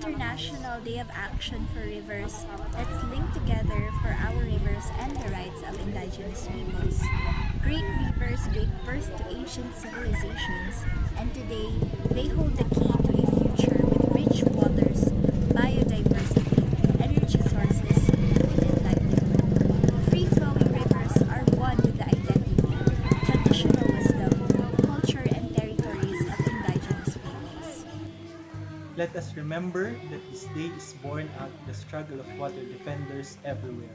International Day of Action for Rivers, let's link together for our rivers and the rights of Indigenous peoples. Great rivers gave birth to ancient civilizations, and today they hold the key to a future with rich waters, biodiversity, energy sources, and livelihood. Free-flowing rivers are one with the identity, traditional wisdom, culture, and territories of Indigenous peoples. Let us remember that this day is born out of the struggle of water defenders everywhere.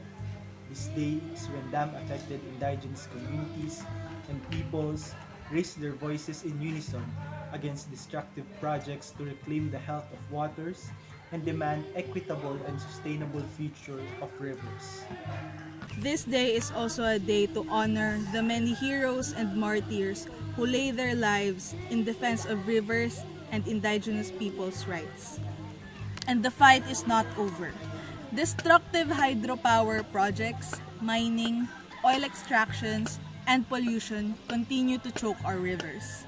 This day is when dam-affected indigenous communities and peoples raise their voices in unison against destructive projects to reclaim the health of waters and demand equitable and sustainable future of rivers. This day is also a day to honor the many heroes and martyrs who lay their lives in defense of rivers and indigenous peoples' rights. And the fight is not over. Destructive hydropower projects, mining, oil extractions, and pollution continue to choke our rivers.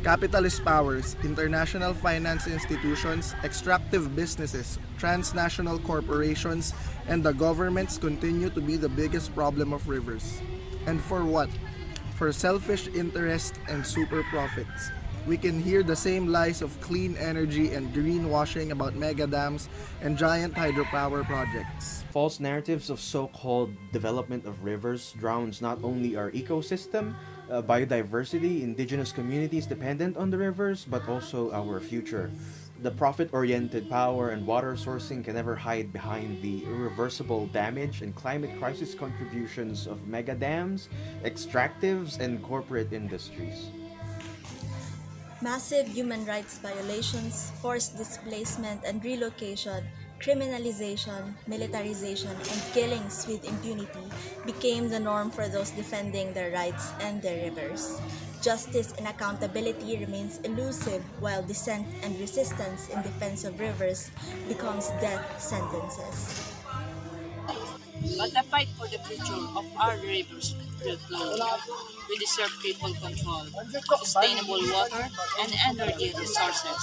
Capitalist powers, international finance institutions, extractive businesses, transnational corporations, and the governments continue to be the biggest problem of rivers. And for what? For selfish interest and super profits. We can hear the same lies of clean energy and greenwashing about mega dams and giant hydropower projects. False narratives of so-called development of rivers drowns not only our ecosystem, biodiversity, indigenous communities dependent on the rivers, but also our future. The profit-oriented power and water sourcing can never hide behind the irreversible damage and climate crisis contributions of mega dams, extractives, and corporate industries. Massive human rights violations, forced displacement and relocation, criminalization, militarization, and killings with impunity became the norm for those defending their rights and their rivers. Justice and accountability remains elusive while dissent and resistance in defense of rivers becomes death sentences. But the fight for the future of our rivers will flow. We deserve people control, sustainable water, and energy resources,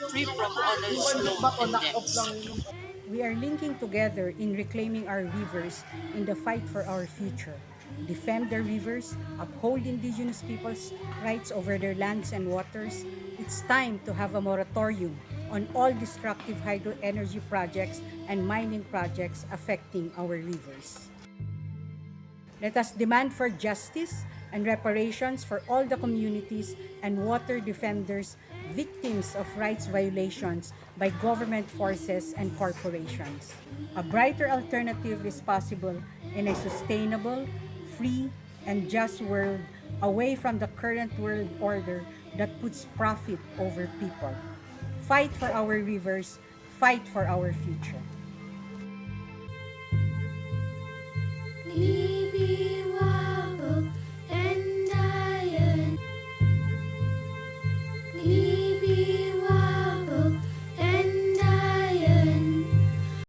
free from others' loan and debts. We are linking together in reclaiming our rivers in the fight for our future. Defend the rivers, uphold Indigenous peoples' rights over their lands and waters. It's time to have a moratorium on all destructive hydro energy projects and mining projects affecting our rivers. Let us demand for justice and reparations for all the communities and water defenders victims of rights violations by government forces and corporations. A brighter alternative is possible in a sustainable, free, and just world away from the current world order that puts profit over people. Fight for our rivers, fight for our future.